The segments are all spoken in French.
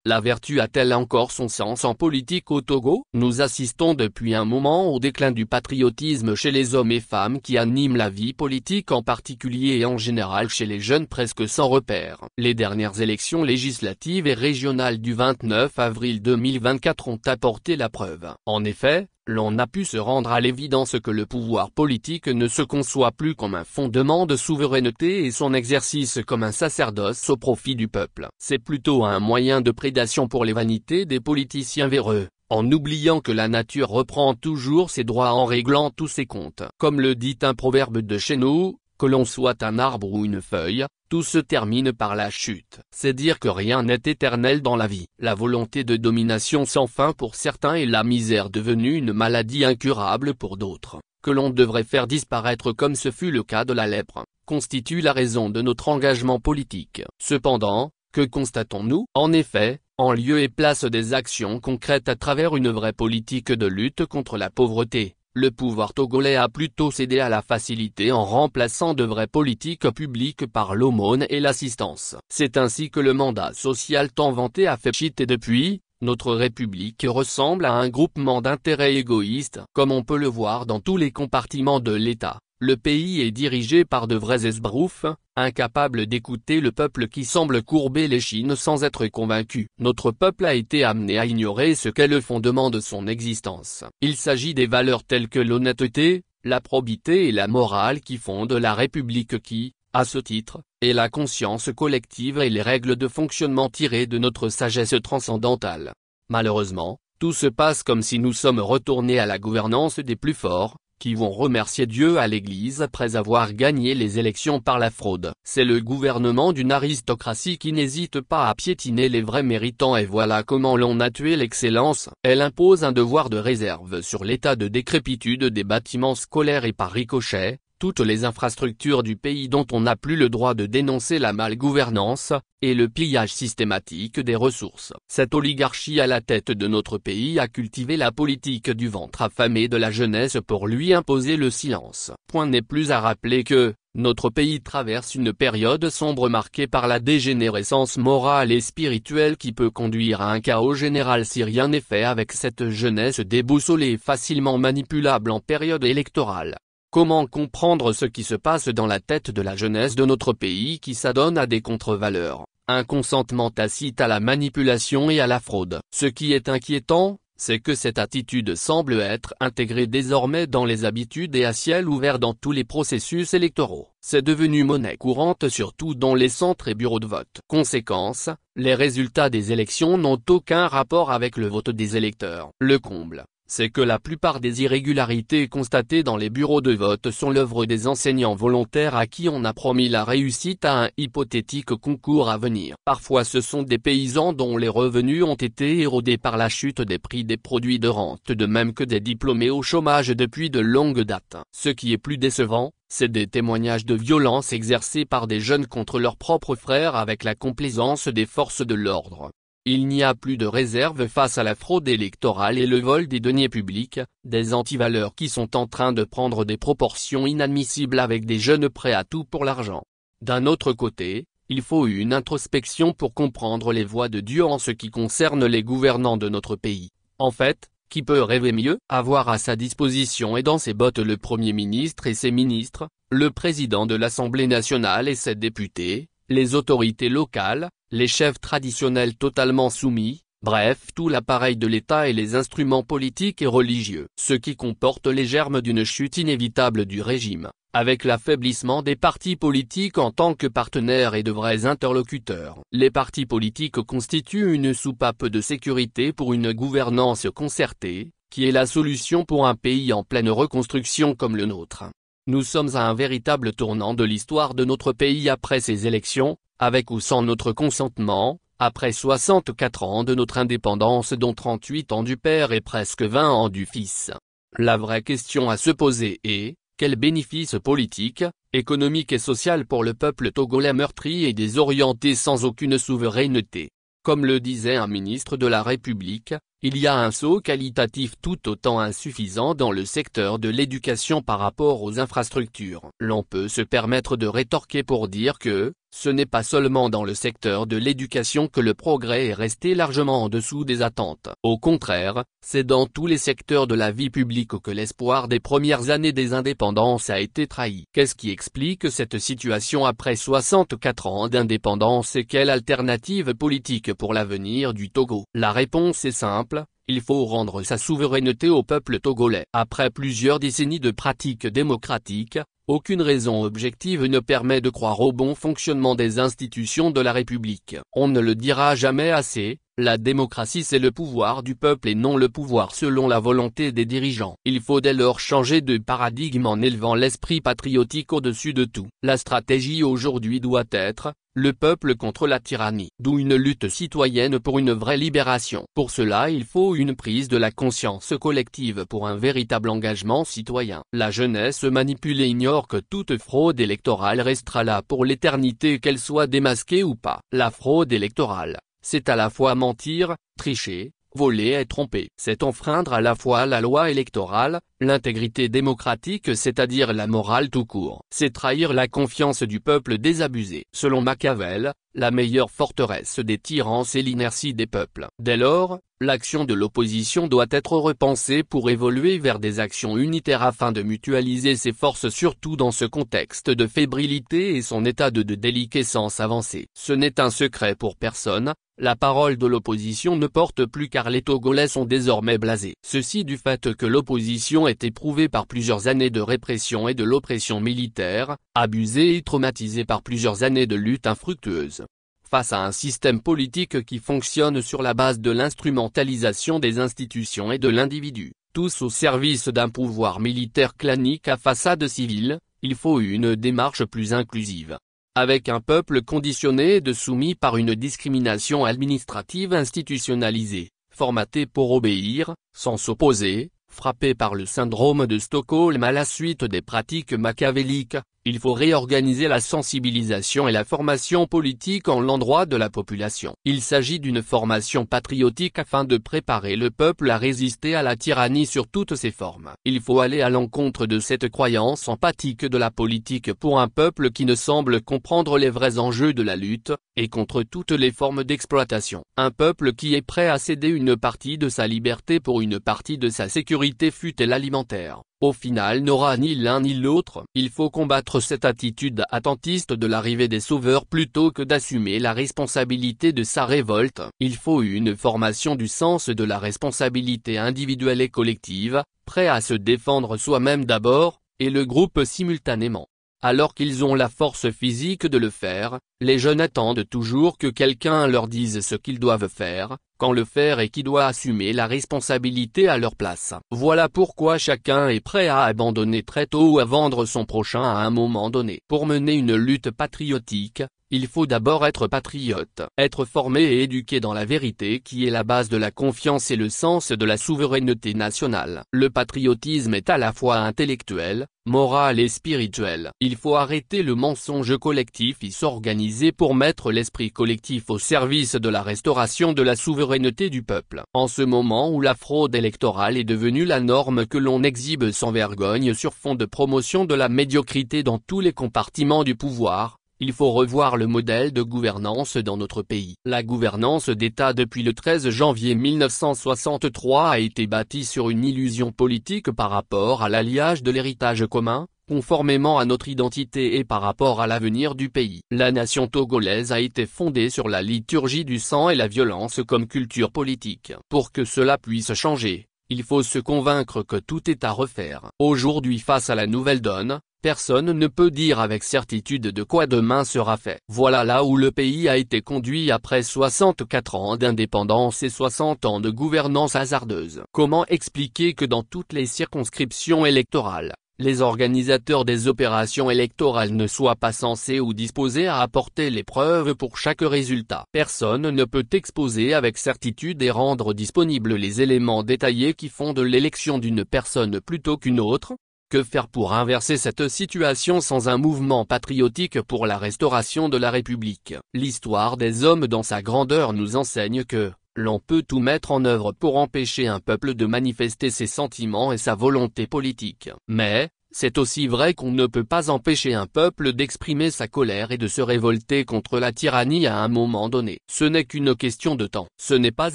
La vertu a-t-elle encore son sens en politique au Togo? Nous assistons depuis un moment au déclin du patriotisme chez les hommes et femmes qui animent la vie politique en particulier et en général chez les jeunes presque sans repère. Les dernières élections législatives et régionales du 29 avril 2024 ont apporté la preuve. En effet, l'on a pu se rendre à l'évidence que le pouvoir politique ne se conçoit plus comme un fondement de souveraineté et son exercice comme un sacerdoce au profit du peuple. C'est plutôt un moyen de prédation pour les vanités des politiciens véreux, en oubliant que la nature reprend toujours ses droits en réglant tous ses comptes. Comme le dit un proverbe de chez nous, que l'on soit un arbre ou une feuille, tout se termine par la chute. C'est dire que rien n'est éternel dans la vie. La volonté de domination sans fin pour certains et la misère devenue une maladie incurable pour d'autres, que l'on devrait faire disparaître comme ce fut le cas de la lèpre, constitue la raison de notre engagement politique. Cependant, que constatons-nous? En effet, en lieu et place des actions concrètes à travers une vraie politique de lutte contre la pauvreté, le pouvoir togolais a plutôt cédé à la facilité en remplaçant de vraies politiques publiques par l'aumône et l'assistance. C'est ainsi que le mandat social tant vanté a fait pchit et depuis, notre République ressemble à un groupement d'intérêts égoïstes. Comme on peut le voir dans tous les compartiments de l'État, le pays est dirigé par de vrais esbroufs, incapables d'écouter le peuple qui semble courber l'échine sans être convaincu. Notre peuple a été amené à ignorer ce qu'est le fondement de son existence. Il s'agit des valeurs telles que l'honnêteté, la probité et la morale qui fondent la République qui, à ce titre, est la conscience collective et les règles de fonctionnement tirées de notre sagesse transcendantale. Malheureusement, tout se passe comme si nous sommes retournés à la gouvernance des plus forts, qui vont remercier Dieu à l'Église après avoir gagné les élections par la fraude. C'est le gouvernement d'une aristocratie qui n'hésite pas à piétiner les vrais méritants et voilà comment l'on a tué l'excellence. Elle impose un devoir de réserve sur l'état de décrépitude des bâtiments scolaires et par ricochet, toutes les infrastructures du pays dont on n'a plus le droit de dénoncer la malgouvernance, et le pillage systématique des ressources. Cette oligarchie à la tête de notre pays a cultivé la politique du ventre affamé de la jeunesse pour lui imposer le silence. Point n'est plus à rappeler que, notre pays traverse une période sombre marquée par la dégénérescence morale et spirituelle qui peut conduire à un chaos général si rien n'est fait avec cette jeunesse déboussolée et facilement manipulable en période électorale. Comment comprendre ce qui se passe dans la tête de la jeunesse de notre pays qui s'adonne à des contre-valeurs, un consentement tacite à la manipulation et à la fraude? Ce qui est inquiétant, c'est que cette attitude semble être intégrée désormais dans les habitudes et à ciel ouvert dans tous les processus électoraux. C'est devenu monnaie courante surtout dans les centres et bureaux de vote. Conséquence, les résultats des élections n'ont aucun rapport avec le vote des électeurs. Le comble, c'est que la plupart des irrégularités constatées dans les bureaux de vote sont l'œuvre des enseignants volontaires à qui on a promis la réussite à un hypothétique concours à venir. Parfois ce sont des paysans dont les revenus ont été érodés par la chute des prix des produits de rente de même que des diplômés au chômage depuis de longues dates. Ce qui est plus décevant, c'est des témoignages de violence exercés par des jeunes contre leurs propres frères avec la complaisance des forces de l'ordre. Il n'y a plus de réserve face à la fraude électorale et le vol des deniers publics, des antivaleurs qui sont en train de prendre des proportions inadmissibles avec des jeunes prêts à tout pour l'argent. D'un autre côté, il faut une introspection pour comprendre les voies de Dieu en ce qui concerne les gouvernants de notre pays. En fait, qui peut rêver mieux? Avoir à sa disposition et dans ses bottes le Premier ministre et ses ministres, le président de l'Assemblée nationale et ses députés, les autorités locales, les chefs traditionnels totalement soumis, bref tout l'appareil de l'État et les instruments politiques et religieux. Ce qui comporte les germes d'une chute inévitable du régime, avec l'affaiblissement des partis politiques en tant que partenaires et de vrais interlocuteurs. Les partis politiques constituent une soupape de sécurité pour une gouvernance concertée, qui est la solution pour un pays en pleine reconstruction comme le nôtre. Nous sommes à un véritable tournant de l'histoire de notre pays après ces élections, avec ou sans notre consentement, après 64 ans de notre indépendance dont 38 ans du père et presque 20 ans du fils. La vraie question à se poser est, quel bénéfice politique, économique et social pour le peuple togolais meurtri et désorienté sans aucune souveraineté? Comme le disait un ministre de la République, il y a un saut qualitatif tout autant insuffisant dans le secteur de l'éducation par rapport aux infrastructures. L'on peut se permettre de rétorquer pour dire que, ce n'est pas seulement dans le secteur de l'éducation que le progrès est resté largement en dessous des attentes. Au contraire, c'est dans tous les secteurs de la vie publique que l'espoir des premières années des indépendances a été trahi. Qu'est-ce qui explique cette situation après 64 ans d'indépendance et quelle alternative politique pour l'avenir du Togo? La réponse est simple. Il faut rendre sa souveraineté au peuple togolais. Après plusieurs décennies de pratiques démocratiques, aucune raison objective ne permet de croire au bon fonctionnement des institutions de la République. On ne le dira jamais assez, la démocratie c'est le pouvoir du peuple et non le pouvoir selon la volonté des dirigeants. Il faut dès lors changer de paradigme en élevant l'esprit patriotique au-dessus de tout. La stratégie aujourd'hui doit être le peuple contre la tyrannie, d'où une lutte citoyenne pour une vraie libération. Pour cela il faut une prise de la conscience collective pour un véritable engagement citoyen. La jeunesse manipule et ignore que toute fraude électorale restera là pour l'éternité qu'elle soit démasquée ou pas. La fraude électorale, c'est à la fois mentir, tricher, voler et tromper. C'est enfreindre à la fois la loi électorale, l'intégrité démocratique c'est-à-dire la morale tout court. C'est trahir la confiance du peuple désabusé. Selon Machiavel, la meilleure forteresse des tyrans c'est l'inertie des peuples. Dès lors, l'action de l'opposition doit être repensée pour évoluer vers des actions unitaires afin de mutualiser ses forces surtout dans ce contexte de fébrilité et son état de déliquescence avancée. Ce n'est un secret pour personne, la parole de l'opposition ne porte plus car les Togolais sont désormais blasés. Ceci du fait que l'opposition est éprouvée par plusieurs années de répression et de l'oppression militaire, abusée et traumatisée par plusieurs années de lutte infructueuse. Face à un système politique qui fonctionne sur la base de l'instrumentalisation des institutions et de l'individu, tous au service d'un pouvoir militaire clanique à façade civile, il faut une démarche plus inclusive. Avec un peuple conditionné et soumis par une discrimination administrative institutionnalisée, formaté pour obéir, sans s'opposer, frappé par le syndrome de Stockholm à la suite des pratiques machiavéliques, il faut réorganiser la sensibilisation et la formation politique en l'endroit de la population. Il s'agit d'une formation patriotique afin de préparer le peuple à résister à la tyrannie sur toutes ses formes. Il faut aller à l'encontre de cette croyance empathique de la politique pour un peuple qui ne semble comprendre les vrais enjeux de la lutte, et contre toutes les formes d'exploitation. Un peuple qui est prêt à céder une partie de sa liberté pour une partie de sa sécurité fût-elle alimentaire. Au final n'aura ni l'un ni l'autre. Il faut combattre cette attitude attentiste de l'arrivée des sauveurs plutôt que d'assumer la responsabilité de sa révolte. Il faut une formation du sens de la responsabilité individuelle et collective, prêt à se défendre soi-même d'abord, et le groupe simultanément. Alors qu'ils ont la force physique de le faire, les jeunes attendent toujours que quelqu'un leur dise ce qu'ils doivent faire, quand le faire et qui doit assumer la responsabilité à leur place. Voilà pourquoi chacun est prêt à abandonner très tôt ou à vendre son prochain à un moment donné. Pour mener une lutte patriotique, il faut d'abord être patriote, être formé et éduqué dans la vérité qui est la base de la confiance et le sens de la souveraineté nationale. Le patriotisme est à la fois intellectuel, moral et spirituel. Il faut arrêter le mensonge collectif et s'organiser pour mettre l'esprit collectif au service de la restauration de la souveraineté du peuple. En ce moment où la fraude électorale est devenue la norme que l'on exhibe sans vergogne sur fond de promotion de la médiocrité dans tous les compartiments du pouvoir, il faut revoir le modèle de gouvernance dans notre pays. La gouvernance d'État depuis le 13 janvier 1963 a été bâtie sur une illusion politique par rapport à l'alliage de l'héritage commun, conformément à notre identité et par rapport à l'avenir du pays. La nation togolaise a été fondée sur la liturgie du sang et la violence comme culture politique. Pour que cela puisse changer, il faut se convaincre que tout est à refaire. Aujourd'hui face à la nouvelle donne, personne ne peut dire avec certitude de quoi demain sera fait. Voilà là où le pays a été conduit après 64 ans d'indépendance et 60 ans de gouvernance hasardeuse. Comment expliquer que dans toutes les circonscriptions électorales, les organisateurs des opérations électorales ne soient pas censés ou disposés à apporter les preuves pour chaque résultat? Personne ne peut exposer avec certitude et rendre disponibles les éléments détaillés qui font de l'élection d'une personne plutôt qu'une autre. Que faire pour inverser cette situation sans un mouvement patriotique pour la restauration de la République? L'histoire des hommes dans sa grandeur nous enseigne que, L'on peut tout mettre en œuvre pour empêcher un peuple de manifester ses sentiments et sa volonté politique. Mais, c'est aussi vrai qu'on ne peut pas empêcher un peuple d'exprimer sa colère et de se révolter contre la tyrannie à un moment donné. Ce n'est qu'une question de temps. Ce n'est pas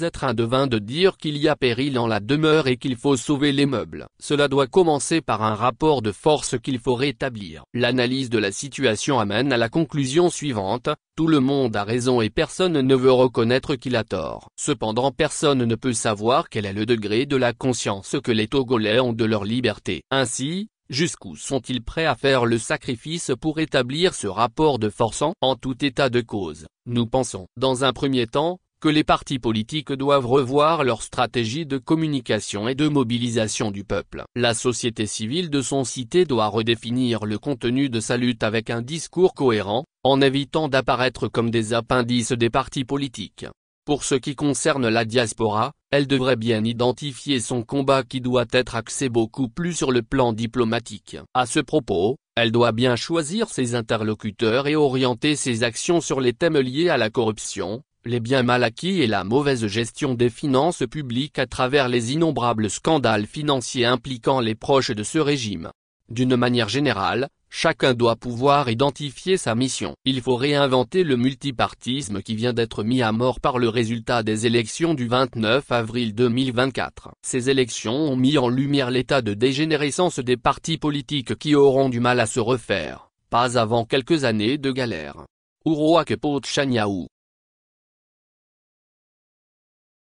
être un devin de dire qu'il y a péril en la demeure et qu'il faut sauver les meubles. Cela doit commencer par un rapport de force qu'il faut rétablir. L'analyse de la situation amène à la conclusion suivante: tout le monde a raison et personne ne veut reconnaître qu'il a tort. Cependant personne ne peut savoir quel est le degré de la conscience que les Togolais ont de leur liberté. Ainsi, jusqu'où sont-ils prêts à faire le sacrifice pour établir ce rapport de force en tout état de cause? Nous pensons, dans un premier temps, que les partis politiques doivent revoir leur stratégie de communication et de mobilisation du peuple. La société civile de son cité doit redéfinir le contenu de sa lutte avec un discours cohérent, en évitant d'apparaître comme des appendices des partis politiques. Pour ce qui concerne la diaspora, elle devrait bien identifier son combat qui doit être axé beaucoup plus sur le plan diplomatique. À ce propos, elle doit bien choisir ses interlocuteurs et orienter ses actions sur les thèmes liés à la corruption, les biens mal acquis et la mauvaise gestion des finances publiques à travers les innombrables scandales financiers impliquant les proches de ce régime. D'une manière générale, chacun doit pouvoir identifier sa mission. Il faut réinventer le multipartisme qui vient d'être mis à mort par le résultat des élections du 29 avril 2024. Ces élections ont mis en lumière l'état de dégénérescence des partis politiques qui auront du mal à se refaire, pas avant quelques années de galère. Uruak Pochaniaou.